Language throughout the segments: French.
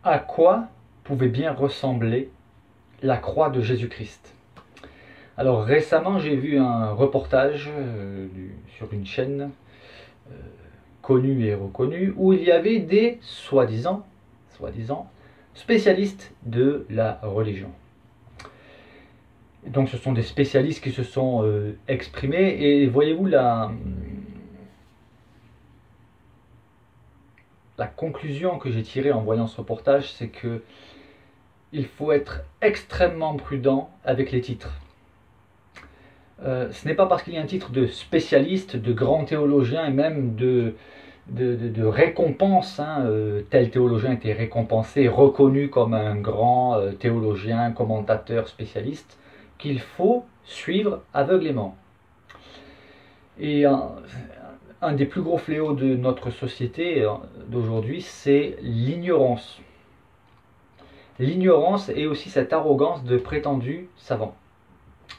À quoi pouvait bien ressembler la croix de Jésus-Christ? Alors récemment, j'ai vu un reportage sur une chaîne euh, connue et reconnue où il y avait des soi-disant spécialistes de la religion. Donc ce sont des spécialistes qui se sont exprimés et voyez-vous la conclusion que j'ai tirée en voyant ce reportage, c'est que il faut être extrêmement prudent avec les titres. Ce n'est pas parce qu'il y a un titre de spécialiste, de grand théologien et même de récompense, hein, tel théologien a été récompensé, reconnu comme un grand théologien, commentateur, spécialiste, qu'il faut suivre aveuglément. Et un des plus gros fléaux de notre société d'aujourd'hui, c'est l'ignorance. L'ignorance et aussi cette arrogance de prétendus savants.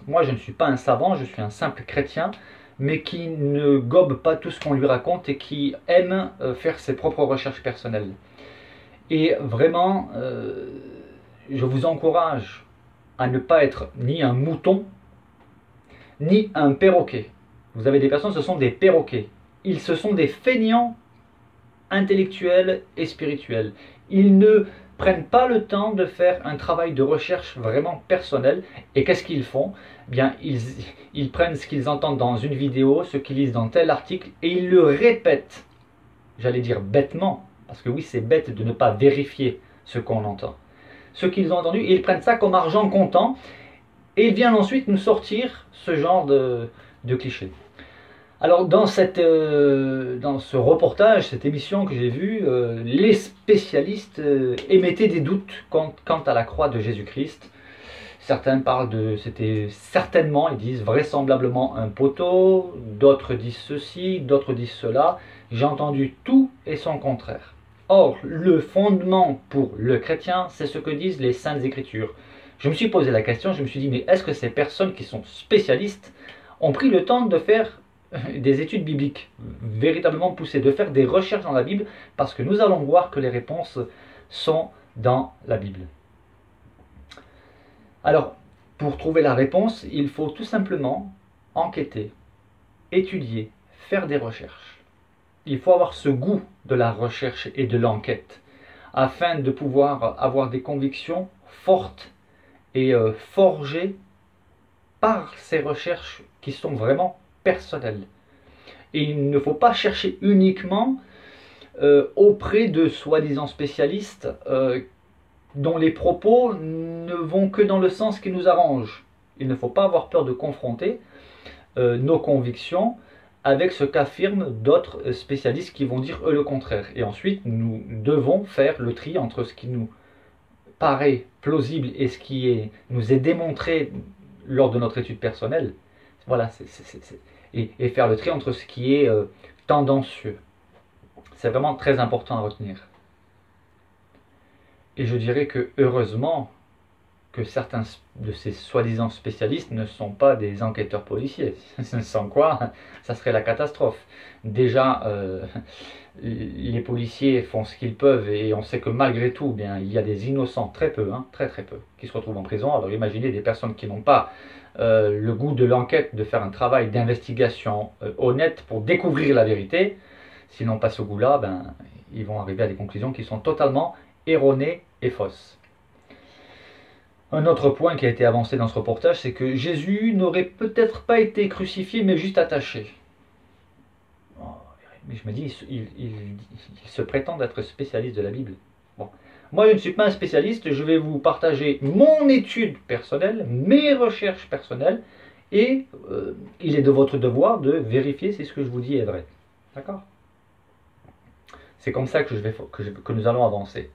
Moi, je ne suis pas un savant, je suis un simple chrétien, mais qui ne gobe pas tout ce qu'on lui raconte et qui aime faire ses propres recherches personnelles. Et vraiment, je vous encourage à ne pas être ni un mouton, ni un perroquet. Vous avez des personnes, ce sont des perroquets. Ce sont des feignants intellectuels et spirituels. Ils ne prennent pas le temps de faire un travail de recherche vraiment personnel. Et qu'est-ce qu'ils font? Bien, ils prennent ce qu'ils entendent dans une vidéo, ce qu'ils lisent dans tel article, et ils le répètent. J'allais dire bêtement, parce que oui, c'est bête de ne pas vérifier ce qu'on entend. Ce qu'ils ont entendu, et ils prennent ça comme argent comptant, et ils viennent ensuite nous sortir ce genre de clichés. Alors dans ce reportage, cette émission que j'ai vue, les spécialistes émettaient des doutes quant à la croix de Jésus-Christ. Certains parlent c'était certainement, ils disent vraisemblablement un poteau, d'autres disent ceci, d'autres disent cela. J'ai entendu tout et son contraire. Or, le fondement pour le chrétien, c'est ce que disent les Saintes Écritures. Je me suis posé la question, je me suis dit, mais est-ce que ces personnes qui sont spécialistes ont pris le temps de faire des études bibliques véritablement poussées, de faire des recherches dans la Bible, parce que nous allons voir que les réponses sont dans la Bible. Alors, pour trouver la réponse, il faut tout simplement enquêter, étudier, faire des recherches. Il faut avoir ce goût de la recherche et de l'enquête, afin de pouvoir avoir des convictions fortes et forgées par ces recherches qui sont vraiment personnelles. Et il ne faut pas chercher uniquement auprès de soi-disant spécialistes dont les propos ne vont que dans le sens qui nous arrange. Il ne faut pas avoir peur de confronter nos convictions avec ce qu'affirment d'autres spécialistes qui vont dire eux le contraire. Et ensuite, nous devons faire le tri entre ce qui nous paraît plausible et ce qui nous est démontré lors de notre étude personnelle. Voilà, et faire le tri entre ce qui est tendancieux. C'est vraiment très important à retenir. Et je dirais que heureusement que certains de ces soi-disant spécialistes ne sont pas des enquêteurs policiers. Sans quoi, ça serait la catastrophe. Déjà, les policiers font ce qu'ils peuvent et on sait que malgré tout, bien, il y a des innocents, très peu, hein, très peu, qui se retrouvent en prison. Alors imaginez des personnes qui n'ont pas le goût de l'enquête, de faire un travail d'investigation honnête pour découvrir la vérité. S'ils n'ont pas ce goût-là, ben, ils vont arriver à des conclusions qui sont totalement erronées et fausses. Un autre point qui a été avancé dans ce reportage, c'est que Jésus n'aurait peut-être pas été crucifié, mais juste attaché. Oh, mais je me dis, il se prétend être spécialiste de la Bible. Bon. Moi, je ne suis pas un spécialiste, je vais vous partager mon étude personnelle, mes recherches personnelles, et il est de votre devoir de vérifier si ce que je vous dis est vrai. D'accord? C'est comme ça que nous allons avancer.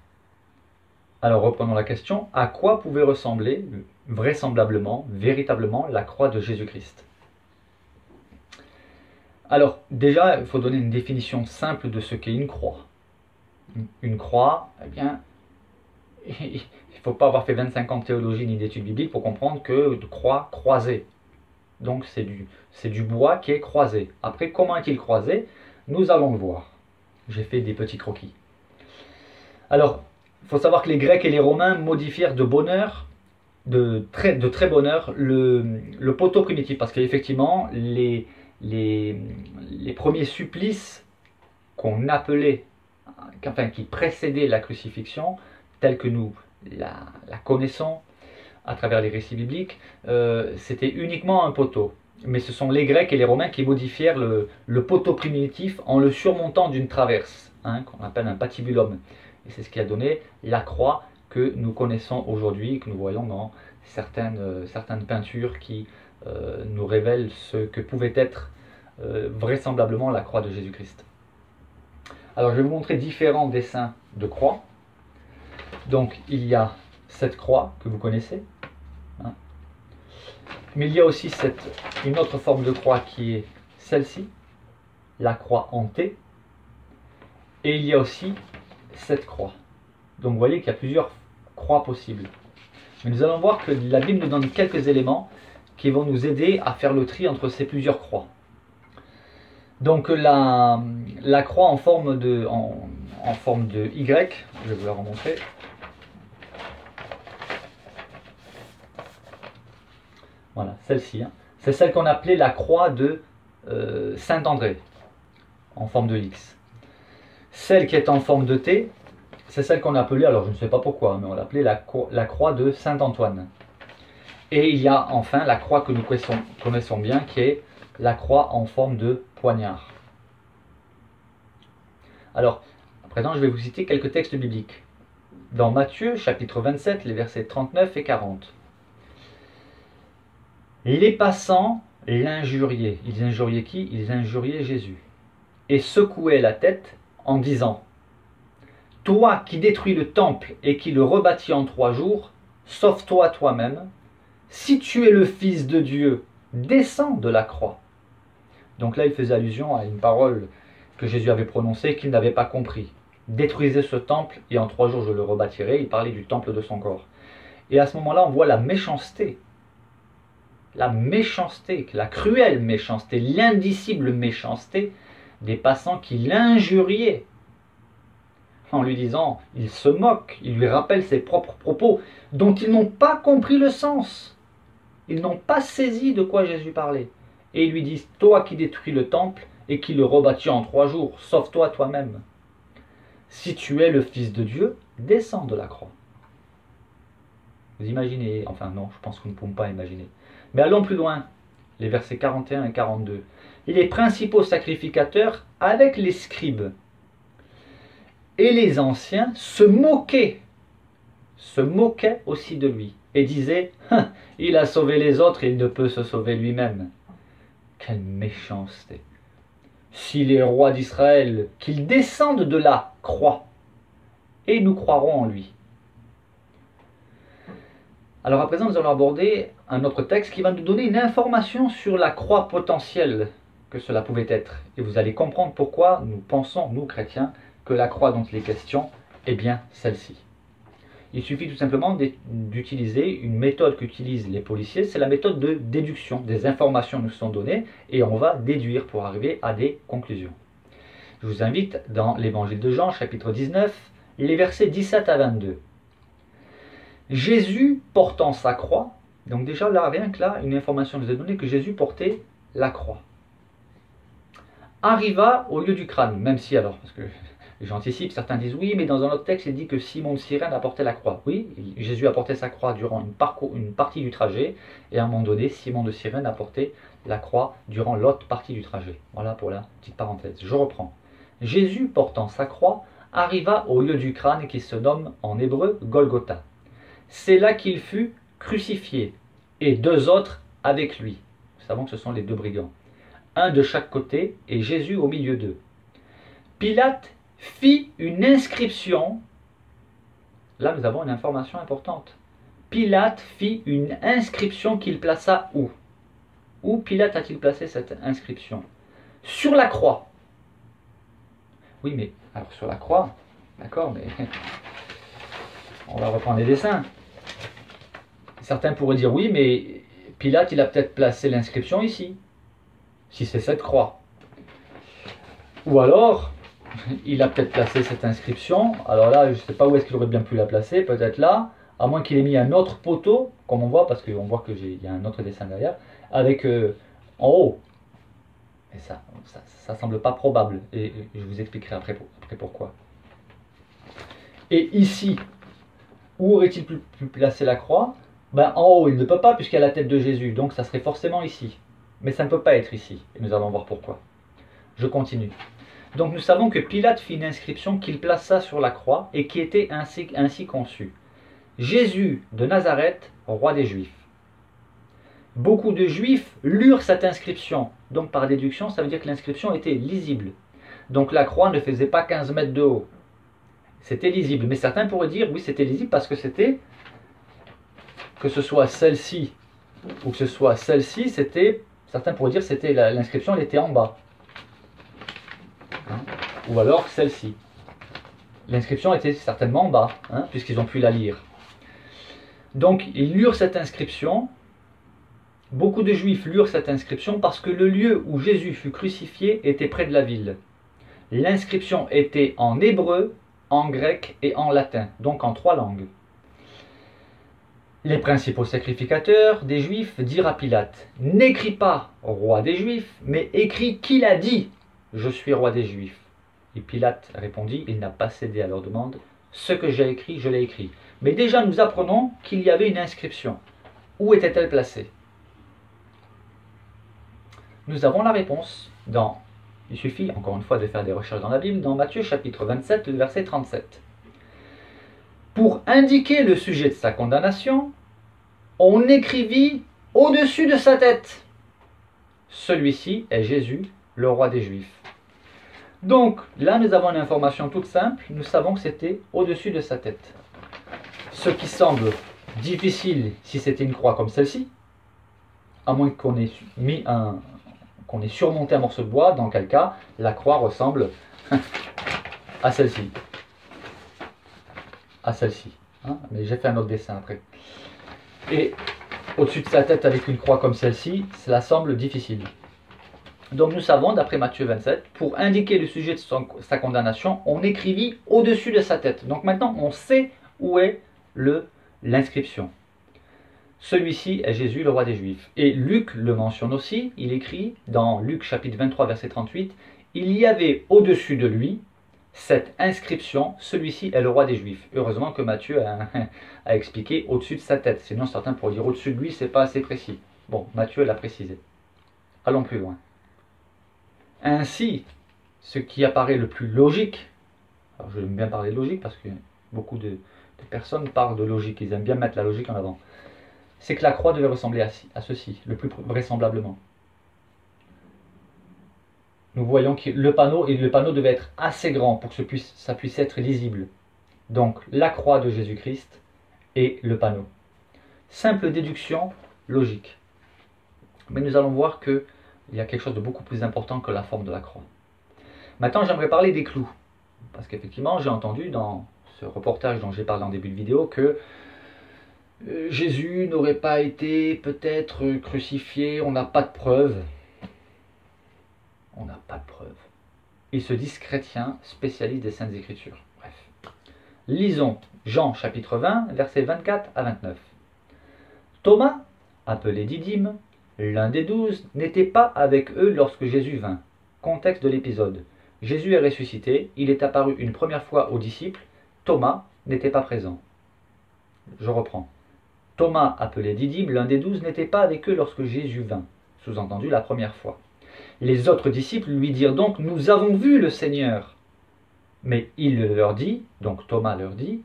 Alors reprenons la question, à quoi pouvait ressembler vraisemblablement, véritablement, la croix de Jésus-Christ? Alors déjà, il faut donner une définition simple de ce qu'est une croix. Une croix, eh bien, il ne faut pas avoir fait 25 ans de théologie ni d'études bibliques pour comprendre que de croix croisée. Donc c'est du bois qui est croisé. Après, comment est-il croisé? Nous allons le voir. J'ai fait des petits croquis. Alors, Il faut savoir que les Grecs et les Romains modifièrent de bonne heure, de très bonne heure, le poteau primitif. Parce qu'effectivement, les premiers supplices qu'on appelait, enfin qui précédaient la crucifixion, telle que nous la connaissons à travers les récits bibliques, c'était uniquement un poteau. Mais ce sont les Grecs et les Romains qui modifièrent le poteau primitif en le surmontant d'une traverse, qu'on appelle un patibulum. Et c'est ce qui a donné la croix que nous connaissons aujourd'hui, que nous voyons dans certaines peintures qui nous révèlent ce que pouvait être vraisemblablement la croix de Jésus-Christ. Alors je vais vous montrer différents dessins de croix. Donc il y a cette croix que vous connaissez, mais il y a aussi une autre forme de croix qui est celle-ci, la croix en T, et il y a aussi cette croix. Donc vous voyez qu'il y a plusieurs croix possibles. Mais nous allons voir que la Bible nous donne quelques éléments qui vont nous aider à faire le tri entre ces plusieurs croix. Donc la croix en forme de Y, je vais vous la remontrer. Voilà, celle-ci. C'est celle qu'on appelait la croix de Saint-André, en forme de X. Celle qui est en forme de T, c'est celle qu'on appelait, alors je ne sais pas pourquoi, mais on l'appelait la croix de Saint-Antoine. Et il y a enfin la croix que nous connaissons bien, qui est la croix en forme de poignard. Alors, à présent, je vais vous citer quelques textes bibliques. Dans Matthieu, chapitre 27, les versets 39 et 40. Les passants l'injuriaient. Ils injuriaient qui? Ils injuriaient Jésus. Et secouaient la tête en disant: Toi qui détruis le temple et qui le rebâtis en 3 jours, sauve-toi toi-même. Si tu es le Fils de Dieu, descends de la croix. Donc là, il faisait allusion à une parole que Jésus avait prononcée qu'il n'avait pas compris. Détruisez ce temple et en 3 jours je le rebâtirai. Il parlait du temple de son corps. Et à ce moment-là, on voit la méchanceté, la cruelle méchanceté, l'indicible méchanceté des passants qui l'injuriaient. En lui disant, il se moque, il lui rappelle ses propres propos, dont ils n'ont pas compris le sens. Ils n'ont pas saisi de quoi Jésus parlait. Et ils lui disent, toi qui détruis le temple et qui le rebâtis en 3 jours, sauve-toi toi-même. Si tu es le Fils de Dieu, descends de la croix. Vous imaginez, enfin non, je pense que nous ne pouvons pas imaginer. Mais allons plus loin, les versets 41 et 42. Les principaux sacrificateurs avec les scribes et les anciens se moquaient aussi de lui et disaient, il a sauvé les autres, il ne peut se sauver lui-même. Quelle méchanceté! S'il est roi d'Israël, qu'il descende de la croix, et nous croirons en lui. Alors à présent, nous allons aborder un autre texte qui va nous donner une information sur la croix potentielle que cela pouvait être. Et vous allez comprendre pourquoi nous pensons, nous chrétiens, que la croix dont il est question est bien celle-ci. Il suffit tout simplement d'utiliser une méthode qu'utilisent les policiers, c'est la méthode de déduction. Des informations nous sont données et on va déduire pour arriver à des conclusions. Je vous invite dans l'évangile de Jean, chapitre 19, les versets 17 à 22. Jésus portant sa croix, donc déjà là, rien que là, une information nous est donnée que Jésus portait la croix. Arriva au lieu du crâne, même si alors, parce que j'anticipe, certains disent oui, mais dans un autre texte, il dit que Simon de Cyrène apportait la croix. Oui, Jésus apportait sa croix durant une partie du trajet, et à un moment donné, Simon de Cyrène apportait la croix durant l'autre partie du trajet. Voilà pour la petite parenthèse. Je reprends. Jésus portant sa croix arriva au lieu du crâne qui se nomme en hébreu Golgotha. C'est là qu'il fut crucifié, et 2 autres avec lui. Nous savons que ce sont les 2 brigands. Un de chaque côté, et Jésus au milieu d'eux. Pilate fit une inscription. Là, nous avons une information importante. Pilate fit une inscription qu'il plaça où? Où Pilate a-t-il placé cette inscription? Sur la croix. Oui, mais alors sur la croix, d'accord, mais on va reprendre les dessins. Certains pourraient dire oui, mais Pilate, il a peut-être placé l'inscription ici, si c'est cette croix. Ou alors, il a peut-être placé cette inscription. Alors là, je ne sais pas où est-ce qu'il aurait bien pu la placer, peut-être là, à moins qu'il ait mis un autre poteau, comme on voit, parce qu'on voit qu'il y a un autre dessin derrière, avec en haut. Et ça semble pas probable, et je vous expliquerai après pourquoi. Et ici, où aurait-il pu placer la croix? Ben, en haut, il ne peut pas, puisqu'il y a la tête de Jésus, donc ça serait forcément ici. Mais ça ne peut pas être ici, et nous allons voir pourquoi. Je continue. Donc nous savons que Pilate fit une inscription qu'il plaça sur la croix et qui était ainsi conçue. Jésus de Nazareth, roi des Juifs. Beaucoup de Juifs lurent cette inscription. Donc par déduction, ça veut dire que l'inscription était lisible. Donc la croix ne faisait pas 15 mètres de haut. C'était lisible. Mais certains pourraient dire, oui, c'était lisible parce que c'était, que ce soit celle-ci ou que ce soit celle-ci, c'était, certains pourraient dire, c'était l'inscription, elle était en bas. Hein, ou alors celle-ci. L'inscription était certainement en bas, hein, puisqu'ils ont pu la lire. Donc ils lurent cette inscription. Beaucoup de Juifs lurent cette inscription parce que le lieu où Jésus fut crucifié était près de la ville. L'inscription était en hébreu, en grec et en latin, donc en 3 langues. Les principaux sacrificateurs des Juifs dirent à Pilate, « N'écris pas roi des Juifs, mais écris qu'il a dit, je suis roi des Juifs. » Et Pilate répondit, il n'a pas cédé à leur demande, « Ce que j'ai écrit, je l'ai écrit. » Mais déjà nous apprenons qu'il y avait une inscription. Où était-elle placée? Nous avons la réponse dans, il suffit encore une fois de faire des recherches dans la Bible, dans Matthieu chapitre 27, le verset 37. Pour indiquer le sujet de sa condamnation, on écrivit au-dessus de sa tête. Celui-ci est Jésus, le roi des Juifs. Donc là nous avons une information toute simple, nous savons que c'était au-dessus de sa tête. Ce qui semble difficile si c'était une croix comme celle-ci, à moins qu'on ait qu'on ait surmonté un morceau de bois, dans quel cas la croix ressemble à celle-ci. À celle-ci. Hein, mais j'ai fait un autre dessin après. Et au-dessus de sa tête avec une croix comme celle-ci, cela semble difficile. Donc nous savons, d'après Matthieu 27, pour indiquer le sujet de sa condamnation, on écrivit au-dessus de sa tête. Donc maintenant on sait où est l'inscription. Celui-ci est Jésus, le roi des Juifs. Et Luc le mentionne aussi, il écrit dans Luc chapitre 23, verset 38, « Il y avait au-dessus de lui cette inscription, celui-ci est le roi des Juifs. » Heureusement que Matthieu a expliqué au-dessus de sa tête, sinon certains pourraient dire au-dessus de lui, c'est pas assez précis. Bon, Matthieu l'a précisé. Allons plus loin. Ainsi, ce qui apparaît le plus logique, alors je aime bien parler de logique parce que beaucoup de personnes parlent de logique, ils aiment bien mettre la logique en avant, c'est que la croix devait ressembler à ceci, le plus vraisemblablement. Nous voyons que le panneau devait être assez grand pour que ça puisse être lisible. Donc la croix de Jésus-Christ et le panneau. Simple déduction logique. Mais nous allons voir qu'il y a quelque chose de beaucoup plus important que la forme de la croix. Maintenant j'aimerais parler des clous. Parce qu'effectivement j'ai entendu dans ce reportage dont j'ai parlé en début de vidéo que Jésus n'aurait pas été peut-être crucifié, on n'a pas de preuves. On n'a pas de preuves. Ils se disent chrétiens, spécialistes des Saintes Écritures. Bref. Lisons Jean chapitre 20, versets 24 à 29. Thomas, appelé Didyme, l'un des 12, n'était pas avec eux lorsque Jésus vint. Contexte de l'épisode. Jésus est ressuscité, il est apparu une première fois aux disciples, Thomas n'était pas présent. Je reprends. Thomas, appelé Didyme, l'un des 12, n'était pas avec eux lorsque Jésus vint, sous-entendu la première fois. Les autres disciples lui dirent donc, « Nous avons vu le Seigneur !» Mais il leur dit, donc Thomas leur dit,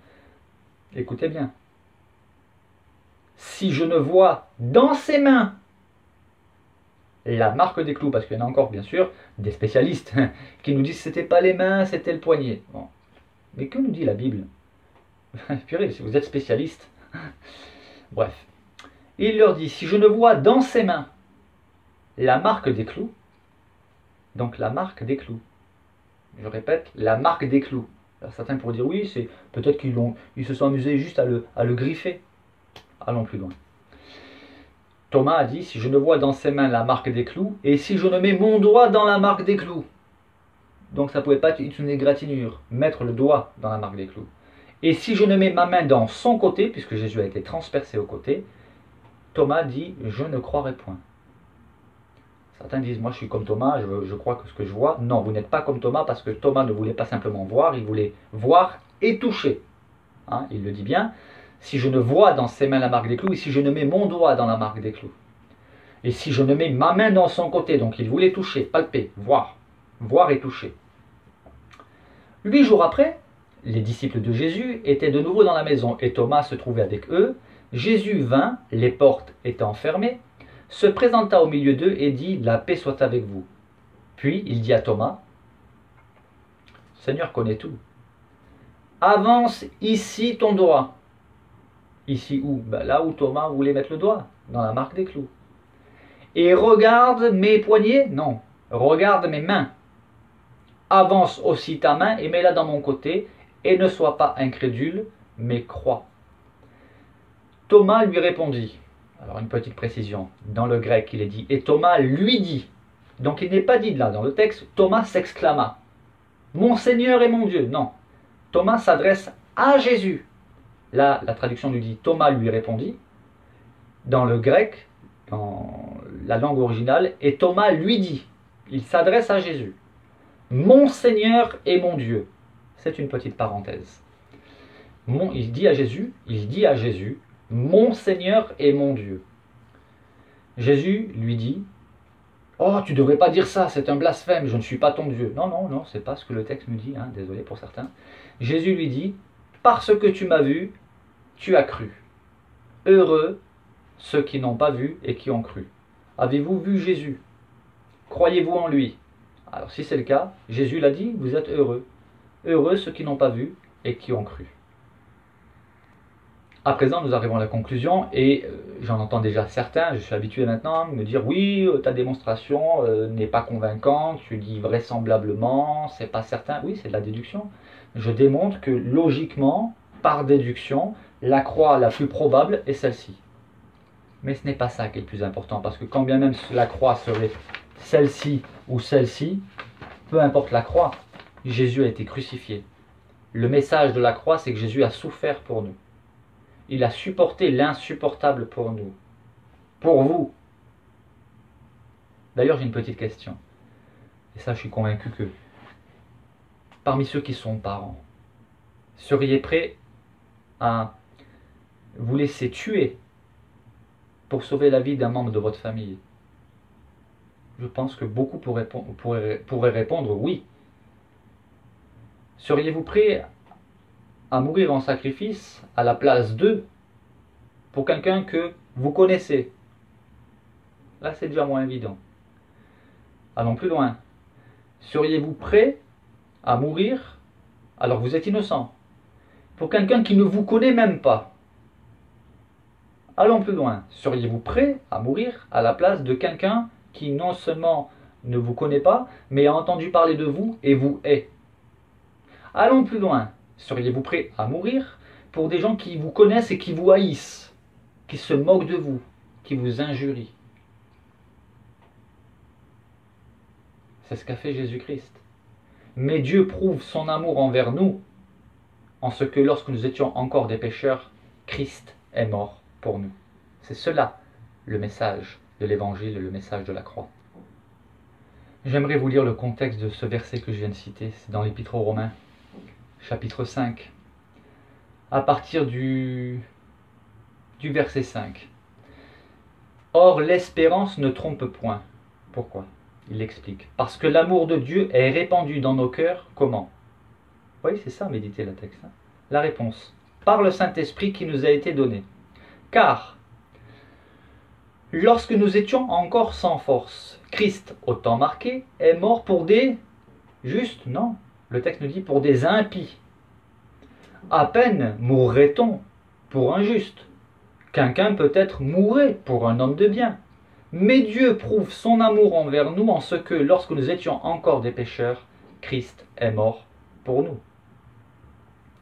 écoutez bien, « Si je ne vois dans ses mains la marque des clous, parce qu'il y en a encore bien sûr des spécialistes qui nous disent que ce n'était pas les mains, c'était le poignet. » Bon. Mais que nous dit la Bible? Purée, si vous êtes spécialiste. Bref. Il leur dit, si je ne vois dans ses mains la marque des clous, donc la marque des clous, je répète, la marque des clous. Alors certains pourraient dire, oui, c'est peut-être qu'ils se sont amusés juste à le griffer. Allons plus loin. Thomas a dit, si je ne vois dans ses mains la marque des clous, et si je ne mets mon doigt dans la marque des clous. donc ça ne pouvait pas être une égratignure, mettre le doigt dans la marque des clous. Et si je ne mets ma main dans son côté, puisque Jésus a été transpercé au côté, Thomas dit, je ne croirai point. Certains disent, moi je suis comme Thomas, je crois que ce que je vois. Non, vous n'êtes pas comme Thomas, parce que Thomas ne voulait pas simplement voir, il voulait voir et toucher. Hein, il le dit bien, si je ne vois dans ses mains la marque des clous, et si je ne mets mon doigt dans la marque des clous, et si je ne mets ma main dans son côté, donc il voulait toucher, palper, voir et toucher. 8 jours après, les disciples de Jésus étaient de nouveau dans la maison, et Thomas se trouvait avec eux. Jésus vint, les portes étant fermées, se présenta au milieu d'eux et dit, la paix soit avec vous. Puis il dit à Thomas, Seigneur connaît tout. Avance ici ton doigt. Ici où? Ben là où Thomas voulait mettre le doigt, dans la marque des clous. Et regarde mes poignets? Non, regarde mes mains. Avance aussi ta main et mets-la dans mon côté, et ne sois pas incrédule, mais crois. Thomas lui répondit. Alors une petite précision, dans le grec il est dit, et Thomas lui dit. Donc il n'est pas dit là dans le texte, Thomas s'exclama. Mon Seigneur et mon Dieu. Non, Thomas s'adresse à Jésus. Là, la traduction nous dit, Thomas lui répondit. Dans le grec, dans la langue originale, et Thomas lui dit. Il s'adresse à Jésus. Mon Seigneur et mon Dieu. C'est une petite parenthèse. Il dit à Jésus, mon Seigneur et mon Dieu. Jésus lui dit, oh, tu ne devrais pas dire ça, c'est un blasphème, je ne suis pas ton Dieu. Non, non, non, c'est pas ce que le texte nous dit, hein, désolé pour certains. Jésus lui dit, parce que tu m'as vu, tu as cru. Heureux ceux qui n'ont pas vu et qui ont cru. Avez-vous vu Jésus? Croyez-vous en lui? Alors si c'est le cas, Jésus l'a dit, vous êtes heureux. Heureux ceux qui n'ont pas vu et qui ont cru. À présent, nous arrivons à la conclusion et j'en entends déjà certains, je suis habitué maintenant à me dire oui, ta démonstration n'est pas convaincante, tu dis vraisemblablement, c'est pas certain. Oui, c'est de la déduction. Je démontre que logiquement, par déduction, la croix la plus probable est celle-ci. Mais ce n'est pas ça qui est le plus important, parce que quand bien même la croix serait celle-ci ou celle-ci, peu importe la croix, Jésus a été crucifié. Le message de la croix, c'est que Jésus a souffert pour nous. Il a supporté l'insupportable pour nous. Pour vous. D'ailleurs, j'ai une petite question. Et ça, je suis convaincu que parmi ceux qui sont parents, seriez prêts à vous laisser tuer pour sauver la vie d'un membre de votre famille? Je pense que beaucoup pourraient répondre oui. Seriez-vous prêts à mourir en sacrifice à la place d'eux pour quelqu'un que vous connaissez? Là, c'est déjà moins évident. Allons plus loin. Seriez-vous prêt à mourir alors que vous êtes innocent pour quelqu'un qui ne vous connaît même pas? Allons plus loin. Seriez-vous prêt à mourir à la place de quelqu'un qui non seulement ne vous connaît pas, mais a entendu parler de vous et vous hait? Allons plus loin. Seriez-vous prêt à mourir pour des gens qui vous connaissent et qui vous haïssent, qui se moquent de vous, qui vous injurient? C'est ce qu'a fait Jésus-Christ. Mais Dieu prouve son amour envers nous en ce que lorsque nous étions encore des pécheurs, Christ est mort pour nous. C'est cela le message de l'Évangile, le message de la croix. J'aimerais vous lire le contexte de ce verset que je viens de citer. C'est dans l'Épître aux Romains, chapitre 5, à partir du verset 5. Or, l'espérance ne trompe point. Pourquoi? Il explique. Parce que l'amour de Dieu est répandu dans nos cœurs. Comment? Oui, c'est ça, méditer le texte. Hein? La réponse. Par le Saint-Esprit qui nous a été donné. Car, lorsque nous étions encore sans force, Christ, au temps marqué, est mort pour des justes. Non, le texte nous dit pour des impies. À peine mourrait-on pour un juste. Quelqu'un peut-être mourrait pour un homme de bien. Mais Dieu prouve son amour envers nous en ce que, lorsque nous étions encore des pécheurs, Christ est mort pour nous.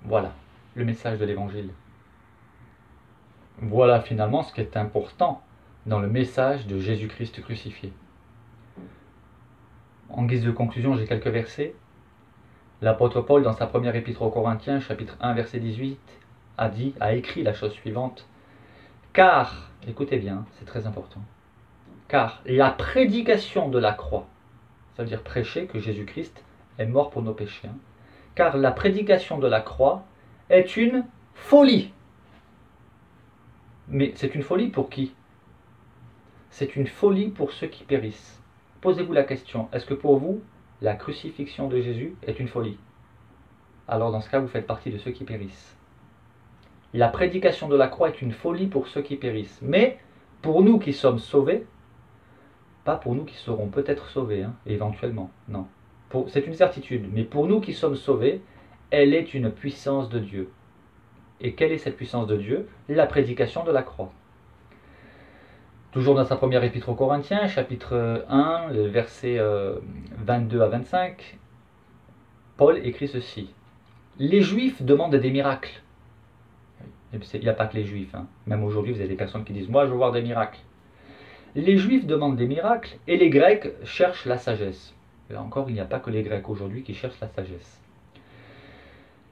Voilà le message de l'Évangile. Voilà finalement ce qui est important dans le message de Jésus-Christ crucifié. En guise de conclusion, j'ai quelques versets. L'apôtre Paul, dans sa première épître aux Corinthiens, chapitre 1, verset 18, a écrit la chose suivante. Car, écoutez bien, c'est très important, car la prédication de la croix, ça veut dire prêcher que Jésus-Christ est mort pour nos péchés, car la prédication de la croix est une folie. Mais c'est une folie pour qui? C'est une folie pour ceux qui périssent. Posez-vous la question, est-ce que pour vous, la crucifixion de Jésus est une folie? Alors dans ce cas, vous faites partie de ceux qui périssent. La prédication de la croix est une folie pour ceux qui périssent. Mais pour nous qui sommes sauvés, pas pour nous qui serons peut-être sauvés, éventuellement, non. C'est une certitude, mais pour nous qui sommes sauvés, elle est une puissance de Dieu. Et quelle est cette puissance de Dieu? La prédication de la croix. Toujours dans sa première épître aux Corinthiens, chapitre 1, le verset 22 à 25, Paul écrit ceci. Les Juifs demandent des miracles. Il n'y a pas que les Juifs. Même aujourd'hui, vous avez des personnes qui disent « Moi, je veux voir des miracles ». Les Juifs demandent des miracles et les Grecs cherchent la sagesse. Là encore, il n'y a pas que les Grecs aujourd'hui qui cherchent la sagesse.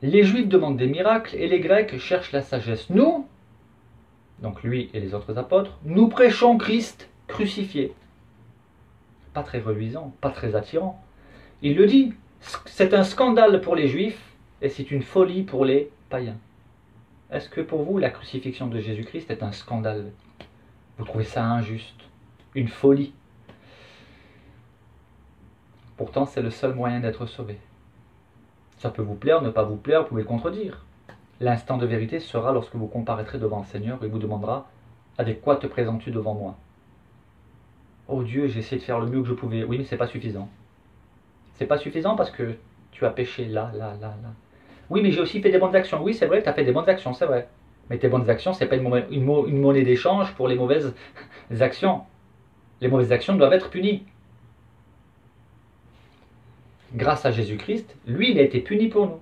Les Juifs demandent des miracles et les Grecs cherchent la sagesse. Nous, donc lui et les autres apôtres, nous prêchons Christ crucifié. Pas très reluisant, pas très attirant. Il le dit, c'est un scandale pour les Juifs et c'est une folie pour les païens. Est-ce que pour vous, la crucifixion de Jésus-Christ est un scandale? Vous trouvez ça injuste? Une folie? Pourtant, c'est le seul moyen d'être sauvé. Ça peut vous plaire, ne pas vous plaire, vous pouvez le contredire. L'instant de vérité sera lorsque vous comparaîtrez devant le Seigneur et il vous demandera « Avec quoi te présentes-tu devant moi ?» Oh Dieu, j'ai essayé de faire le mieux que je pouvais. Oui, mais c'est pas suffisant. C'est pas suffisant parce que tu as péché là. Oui, mais j'ai aussi fait des bonnes actions. Oui, c'est vrai que tu as fait des bonnes actions, c'est vrai. Mais tes bonnes actions, ce n'est pas une monnaie d'échange pour les mauvaises actions. Les mauvaises actions doivent être punies. Grâce à Jésus-Christ, lui, il a été puni pour nous.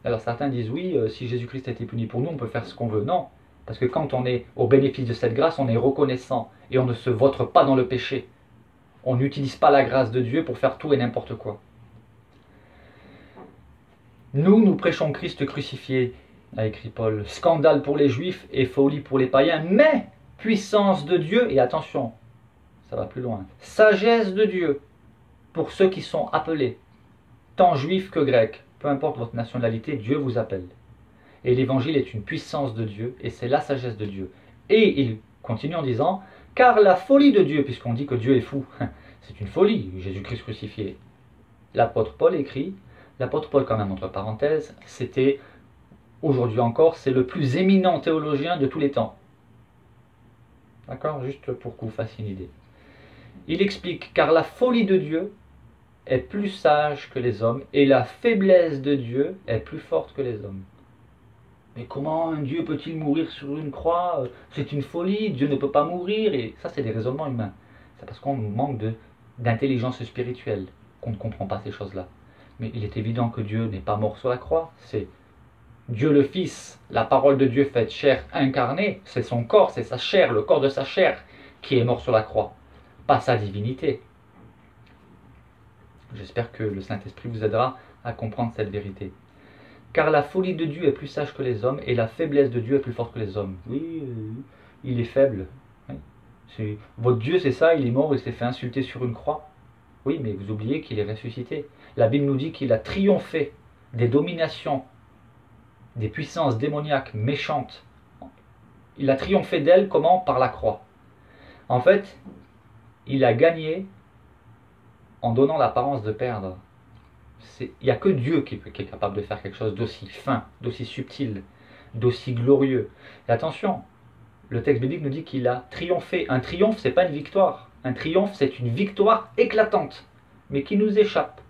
Alors certains disent, oui, si Jésus-Christ a été puni pour nous, on peut faire ce qu'on veut. Non, parce que quand on est au bénéfice de cette grâce, on est reconnaissant et on ne se vautre pas dans le péché. On n'utilise pas la grâce de Dieu pour faire tout et n'importe quoi. Nous prêchons Christ crucifié, a écrit Paul, scandale pour les Juifs et folie pour les païens, mais puissance de Dieu, et attention, ça va plus loin, sagesse de Dieu pour ceux qui sont appelés, tant juifs que grecs, peu importe votre nationalité, Dieu vous appelle. Et l'évangile est une puissance de Dieu, et c'est la sagesse de Dieu. Et il continue en disant, car la folie de Dieu, puisqu'on dit que Dieu est fou, c'est une folie, Jésus-Christ crucifié. L'apôtre Paul écrit, l'apôtre Paul quand même entre parenthèses, c'était, aujourd'hui encore, c'est le plus éminent théologien de tous les temps. D'accord? Juste pour que vous fassiez une idée. Il explique, car la folie de Dieu est plus sage que les hommes, et la faiblesse de Dieu est plus forte que les hommes. Mais comment un Dieu peut-il mourir sur une croix? C'est une folie, Dieu ne peut pas mourir, et ça c'est des raisonnements humains. C'est parce qu'on manque d'intelligence spirituelle qu'on ne comprend pas ces choses-là. Mais il est évident que Dieu n'est pas mort sur la croix, c'est Dieu le Fils, la parole de Dieu faite chair incarnée, c'est son corps, c'est sa chair, le corps de sa chair qui est mort sur la croix, pas sa divinité. J'espère que le Saint-Esprit vous aidera à comprendre cette vérité. Car la folie de Dieu est plus sage que les hommes et la faiblesse de Dieu est plus forte que les hommes. Oui, il est faible. Votre Dieu, c'est ça, il est mort, il s'est fait insulter sur une croix. Oui, mais vous oubliez qu'il est ressuscité. La Bible nous dit qu'il a triomphé des dominations, des puissances démoniaques méchantes. Il a triomphé d'elles, comment? Par la croix. En fait, il a gagné en donnant l'apparence de perdre. Il n'y a que Dieu qui est capable de faire quelque chose d'aussi fin, d'aussi subtil, d'aussi glorieux. Et attention, le texte biblique nous dit qu'il a triomphé. Un triomphe, ce n'est pas une victoire. Un triomphe, c'est une victoire éclatante, mais qui nous échappe.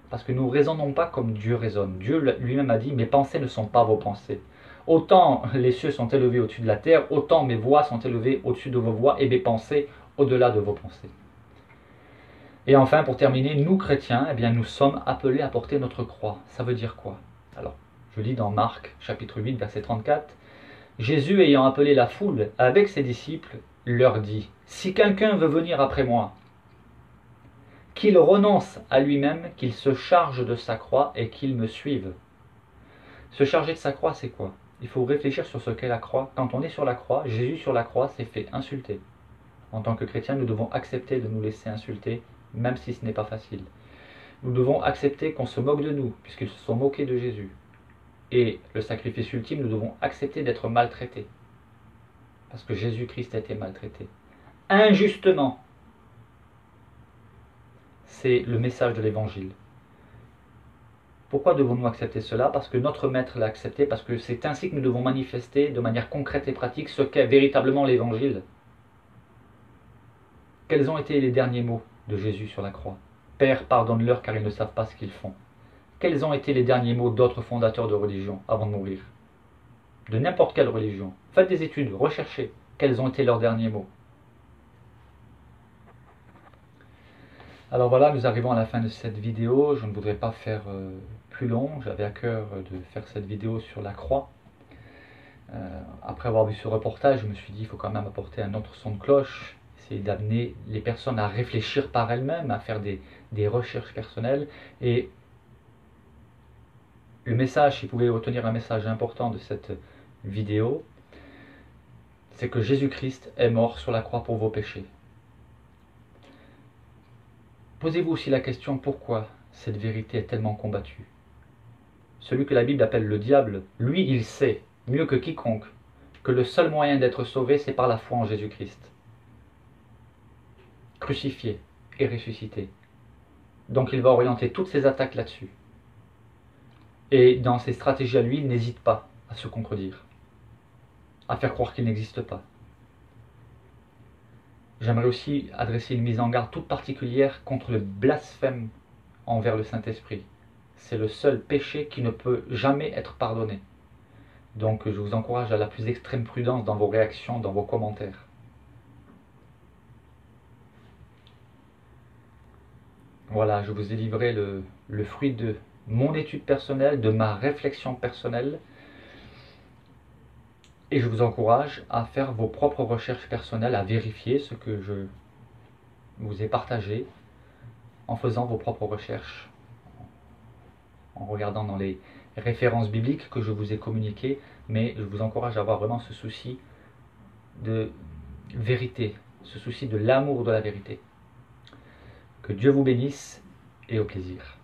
Parce que nous ne raisonnons pas comme Dieu raisonne. Dieu lui-même a dit, mes pensées ne sont pas vos pensées. Autant les cieux sont élevés au-dessus de la terre, autant mes voix sont élevées au-dessus de vos voix et mes pensées au-delà de vos pensées. Et enfin, pour terminer, nous chrétiens, eh bien, nous sommes appelés à porter notre croix. Ça veut dire quoi? Alors, je lis dans Marc, chapitre 8, verset 34. Jésus, ayant appelé la foule avec ses disciples, leur dit, « Si quelqu'un veut venir après moi, qu'il renonce à lui-même, qu'il se charge de sa croix et qu'il me suive. Se charger de sa croix, c'est quoi? Il faut réfléchir sur ce qu'est la croix. Quand on est sur la croix, Jésus sur la croix s'est fait insulter. En tant que chrétiens, nous devons accepter de nous laisser insulter, même si ce n'est pas facile. Nous devons accepter qu'on se moque de nous, puisqu'ils se sont moqués de Jésus. Et le sacrifice ultime, nous devons accepter d'être maltraités. Parce que Jésus-Christ a été maltraité. Injustement. C'est le message de l'Évangile. Pourquoi devons-nous accepter cela? Parce que notre Maître l'a accepté, parce que c'est ainsi que nous devons manifester de manière concrète et pratique ce qu'est véritablement l'Évangile. Quels ont été les derniers mots de Jésus sur la croix? Père, pardonne-leur car ils ne savent pas ce qu'ils font. Quels ont été les derniers mots d'autres fondateurs de religion avant de mourir? De n'importe quelle religion. Faites des études, recherchez. Quels ont été leurs derniers mots? Alors voilà, nous arrivons à la fin de cette vidéo. Je ne voudrais pas faire plus long. J'avais à cœur de faire cette vidéo sur la croix. Après avoir vu ce reportage, je me suis dit il faut quand même apporter un autre son de cloche, essayer d'amener les personnes à réfléchir par elles-mêmes, à faire des recherches personnelles. Et le message, si vous pouvez retenir un message important de cette vidéo, c'est que Jésus-Christ est mort sur la croix pour vos péchés. Posez-vous aussi la question pourquoi cette vérité est tellement combattue. Celui que la Bible appelle le diable, lui, il sait, mieux que quiconque, que le seul moyen d'être sauvé, c'est par la foi en Jésus-Christ. Crucifié et ressuscité. Donc il va orienter toutes ses attaques là-dessus. Et dans ses stratégies à lui, il n'hésite pas à se contredire, à faire croire qu'il n'existe pas. J'aimerais aussi adresser une mise en garde toute particulière contre le blasphème envers le Saint-Esprit. C'est le seul péché qui ne peut jamais être pardonné. Donc je vous encourage à la plus extrême prudence dans vos réactions, dans vos commentaires. Voilà, je vous ai livré le fruit de mon étude personnelle, de ma réflexion personnelle. Et je vous encourage à faire vos propres recherches personnelles, à vérifier ce que je vous ai partagé en faisant vos propres recherches, en regardant dans les références bibliques que je vous ai communiquées, mais je vous encourage à avoir vraiment ce souci de vérité, ce souci de l'amour de la vérité. Que Dieu vous bénisse et au plaisir.